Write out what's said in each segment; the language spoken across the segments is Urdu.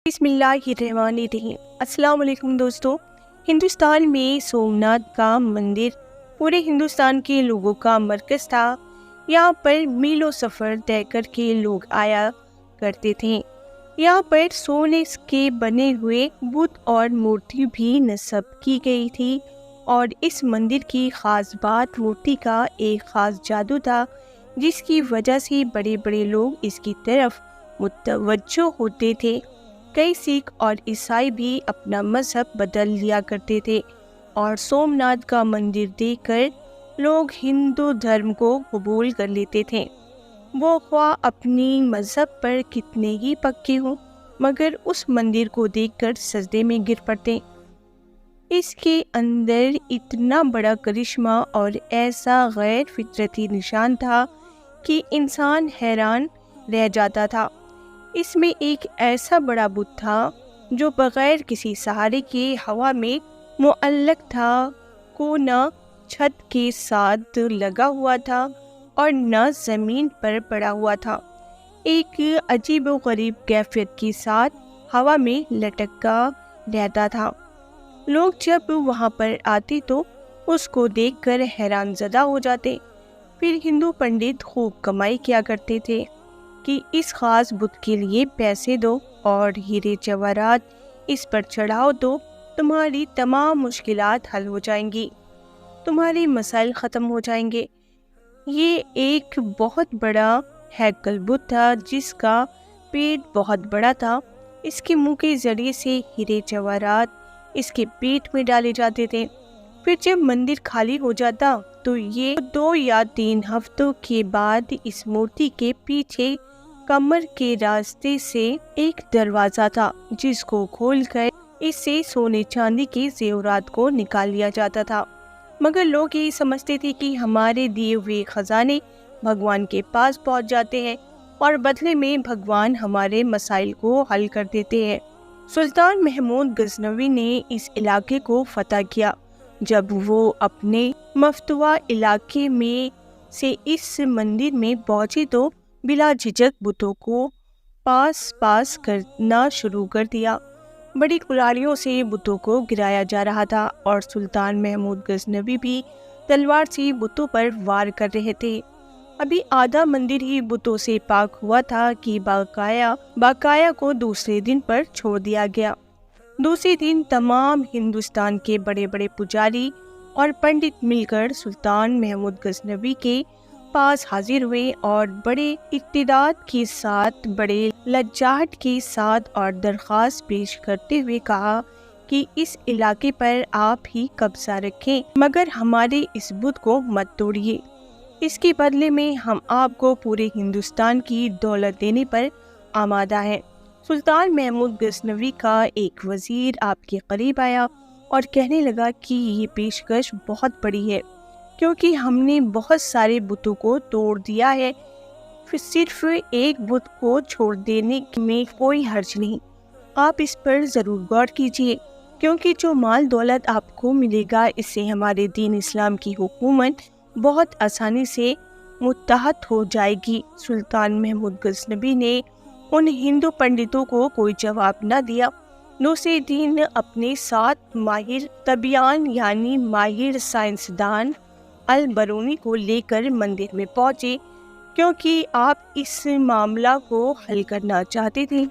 بسم اللہ الرحمن الرحیم۔ السلام علیکم دوستو۔ ہندوستان میں سومناتھ کا مندر پورے ہندوستان کے لوگوں کا مرکز تھا۔ یہاں پر میلوں سفر طے کر کے لوگ آیا کرتے تھے۔ یہاں پر سونے کے بنے ہوئے بت اور مورتی بھی نصب کی گئی تھی، اور اس مندر کی خاص بات مورتی کا ایک خاص جادو تھا، جس کی وجہ سے بڑے بڑے لوگ اس کی طرف متوجہ ہوتے تھے۔ کئی سکھ اور عیسائی بھی اپنا مذہب بدل لیا کرتے تھے، اور سومناتھ کا مندر دیکھ کر لوگ ہندو دھرم کو قبول کر لیتے تھے، وہ خواہ اپنی مذہب پر کتنے ہی پکے ہوں، مگر اس مندر کو دیکھ کر سجدے میں گر پڑتے۔ اس کے اندر اتنا بڑا کرشمہ اور ایسا غیر فطرتی نشان تھا کہ انسان حیران رہ جاتا تھا۔ اس میں ایک ایسا بڑا بت تھا جو بغیر کسی سہارے کے ہوا میں معلق تھا، کو نہ چھت کے ساتھ لگا ہوا تھا اور نہ زمین پر پڑا ہوا تھا، ایک عجیب و غریب کیفیت کے ساتھ ہوا میں لٹکا رہتا تھا۔ لوگ جب وہاں پر آتے تو اس کو دیکھ کر حیران زدہ ہو جاتے۔ پھر ہندو پنڈت خوب کمائی کیا کرتے تھے کہ اس خاص بت کے لیے پیسے دو اور ہیرے جواہرات اس پر چڑھاؤ تو تمہاری تمام مشکلات حل ہو جائیں گی، تمہارے مسائل ختم ہو جائیں گے۔ یہ ایک بہت بڑا ہیکل بت تھا جس کا پیٹ بہت بڑا تھا۔ اس کے منہ کے ذریعے سے ہیرے جواہرات اس کے پیٹ میں ڈالے جاتے تھے۔ پھر جب مندر خالی ہو جاتا تو یہ 2 یا 3 ہفتوں کے بعد اس مورتی کے پیچھے کمر کے راستے سے ایک دروازہ تھا، جس کو کھول کر اس سے سونے چاندی کے زیورات کو نکال لیا جاتا تھا۔ مگر لوگ یہی سمجھتے تھے کہ ہمارے دیے ہوئے خزانے بھگوان کے پاس پہنچ جاتے ہیں اور بدلے میں بھگوان ہمارے مسائل کو حل کر دیتے ہیں۔ سلطان محمود غزنوی نے اس علاقے کو فتح کیا۔ جب وہ اپنے مفتوحہ علاقے میں سے اس مندر میں پہنچے تو بلا جھجک بتوں کو پاس کرنا شروع کر دیا۔ بڑی کلاڑیوں سے بتوں کو گرایا جا رہا تھا، اور سلطان محمود غزنوی بھی تلوار سے بتوں پر وار کر رہے تھے۔ ابھی آدھا مندر ہی بتوں سے پاک ہوا تھا کہ باقایا کو دوسرے دن پر چھوڑ دیا گیا۔ دوسرے دن تمام ہندوستان کے بڑے بڑے پجاری اور پنڈت مل کر سلطان محمود غزنوی کے پاس حاضر ہوئے، اور بڑے اقتدار کے ساتھ، بڑے لجاجت کے ساتھ اور درخواست پیش کرتے ہوئے کہا کہ اس علاقے پر آپ ہی قبضہ رکھیں، مگر ہمارے اس بت کو مت توڑیے۔ اس کے بدلے میں ہم آپ کو پورے ہندوستان کی دولت دینے پر آمادہ ہیں۔ سلطان محمود غزنوی کا ایک وزیر آپ کے قریب آیا اور کہنے لگا کہ یہ پیشکش بہت بڑی ہے، کیونکہ ہم نے بہت سارے بتوں کو توڑ دیا ہے، صرف ایک بت کو چھوڑ دینے میں کوئی حرج نہیں۔ آپ اس پر ضرور غور کیجیے، کیونکہ جو مال دولت آپ کو ملے گا، اس سے ہمارے دین اسلام کی حکومت بہت آسانی سے متحد ہو جائے گی۔ سلطان محمود غزنوی نے ان ہندو پنڈتوں کو کوئی جواب نہ دیا۔ دوسرے دن اپنے ساتھ ماہر طبیان یعنی ماہر سائنسدان البرونی کو لے کر مندر میں پہنچے، کیونکہ آپ اس معاملہ کو حل کرنا چاہتے تھے۔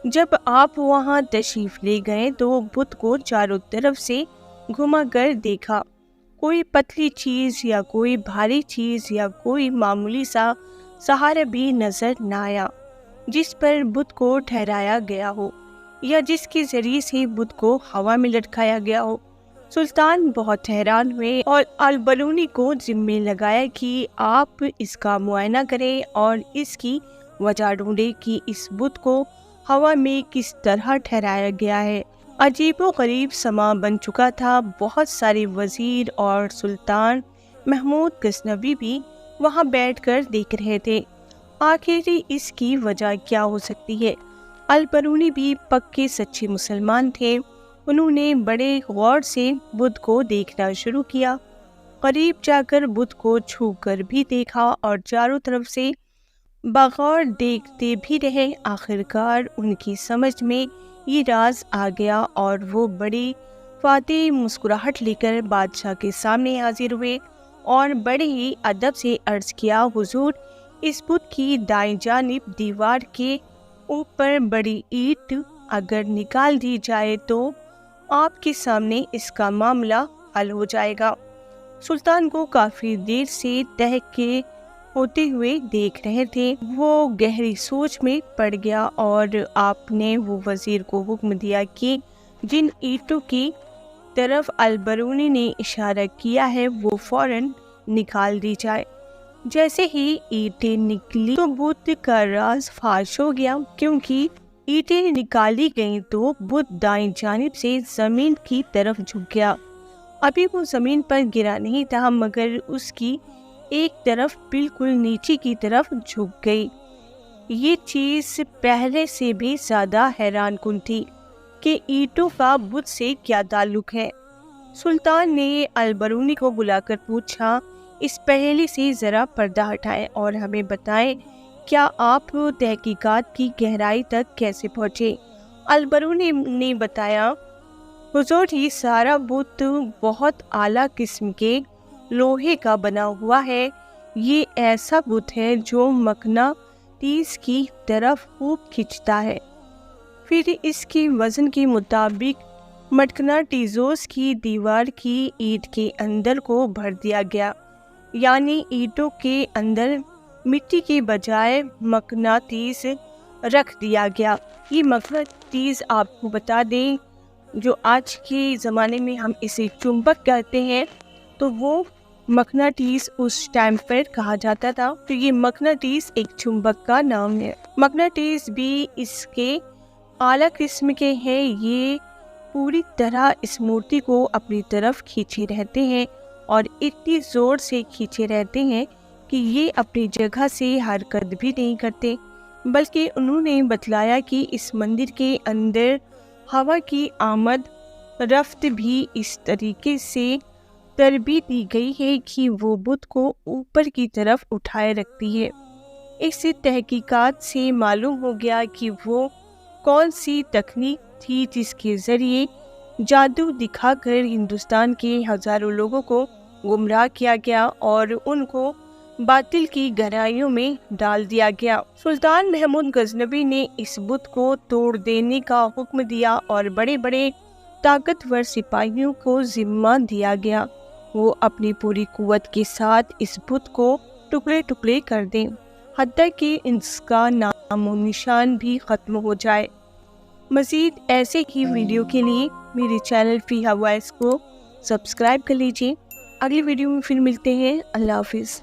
جب آپ وہاں تشریف لے گئے تو بت کو چاروں طرف سے گھما کر دیکھا، کوئی پتلی چیز یا کوئی بھاری چیز یا کوئی معمولی سا سہارا بھی نظر نہ آیا جس پر بت کو ٹھہرایا گیا ہو، یا جس کے ذریعے سے بت کو ہوا میں لٹکایا گیا ہو۔ سلطان بہت حیران ہوئے اور البرونی کو ذمہ لگایا کہ آپ اس کا معائنہ کریں اور اس کی وجہ ڈھونڈیں کہ اس بت کو ہوا میں کس طرح ٹھہرایا گیا ہے۔ عجیب و غریب سما بن چکا تھا۔ بہت سارے وزیر اور سلطان محمود غزنوی بھی وہاں بیٹھ کر دیکھ رہے تھے۔ آخر اس کی وجہ کیا ہو سکتی ہے؟ البرونی بھی پکے سچے مسلمان تھے۔ انہوں نے بڑے غور سے بت کو دیکھنا شروع کیا، قریب جا کر بت کو چھو کر بھی دیکھا، اور چاروں طرف سے بغور دیکھتے بھی رہے، آخرکار ان کی سمجھ میں یہ راز آ گیا اور وہ بڑی فاتح مسکراہٹ لے کر بادشاہ کے سامنے حاضر ہوئے اور بڑے ہی ادب سے عرض کیا، حضور، اس بت کی دائیں جانب دیوار کے اوپر بڑی اینٹ اگر نکال دی جائے تو آپ کے سامنے اس کا معاملہ حل ہو جائے گا۔ سلطان کو کافی دیر سے تحقیق ہوتے ہوئے دیکھ رہے تھے، وہ گہری سوچ میں پڑ گیا اور آپ نے وہ وزیر کو حکم دیا کہ جن اینٹوں کی طرف البرونی نے اشارہ کیا ہے وہ فوراً نکال دی جائے۔ جیسے ہی اینٹیں نکلی تو بت کا راز فاش ہو گیا، کیونکہ اینٹیں نکالی گئیں تو بت دائیں جانب سے زمین کی طرف جھک گیا۔ ابھی وہ زمین پر گرا نہیں تھا مگر اس کی ایک طرف بالکل نیچے کی طرف جھک گئی۔ یہ چیز پہلے سے بھی زیادہ حیران کن تھی کہ اینٹوں کا بت سے کیا تعلق ہے۔ سلطان نے البرونی کو بلا کر پوچھا، اس پہیلی سے ذرا پردہ ہٹائیں اور ہمیں بتائیں کیا آپ تحقیقات کی گہرائی تک کیسے پہنچے؟ البرونی نے بتایا، حضور، یہ سارا بت بہت اعلیٰ قسم کے لوہے کا بنا ہوا ہے۔ یہ ایسا بت ہے جو مقناطیس کی طرف خوب کھینچتا ہے، پھر اس کے وزن کے مطابق مقناطیسوس کی دیوار کی اینٹ کے اندر کو بھر دیا گیا، یعنی اینٹوں کے اندر مٹی کے بجائے مقناطیس رکھ دیا گیا۔ یہ مقناطیس آپ کو بتا دیں جو آج کے زمانے میں ہم اسے چمبک کہتے ہیں، تو وہ مقناطیس اس ٹائم پر کہا جاتا تھا، تو یہ مقناطیس ایک چمبک کا نام ہے۔ مقناطیس بھی اس کے اعلیٰ قسم کے ہیں، یہ پوری طرح اس مورتی کو اپنی طرف کھینچے رہتے ہیں اور اتنی زور سے کھینچے رہتے ہیں کہ یہ اپنی جگہ سے حرکت بھی نہیں کرتے، بلکہ انہوں نے بتلایا کہ اس مندر کے اندر ہوا کی آمد رفت بھی اس طریقے سے تربیت دی گئی ہے کہ وہ بت کو اوپر کی طرف اٹھائے رکھتی ہے۔ اس تحقیقات سے معلوم ہو گیا کہ وہ کون سی تکنیک تھی جس کے ذریعے جادو دکھا کر ہندوستان کے ہزاروں لوگوں کو گمراہ کیا گیا اور ان کو باطل کی گہرائیوں میں ڈال دیا گیا۔ سلطان محمود غزنوی نے اس بت کو توڑ دینے کا حکم دیا اور بڑے بڑے طاقتور سپاہیوں کو ذمہ دیا گیا، وہ اپنی پوری قوت کے ساتھ اس بت کو ٹکڑے ٹکڑے کر دیں، حتیٰ کہ اس کا نام و نشان بھی ختم ہو جائے۔ مزید ایسے ہی ویڈیو کے لیے میرے چینل فیہا وائس کو سبسکرائب کر لیجیے۔ اگلی ویڈیو میں پھر ملتے ہیں۔ اللہ حافظ۔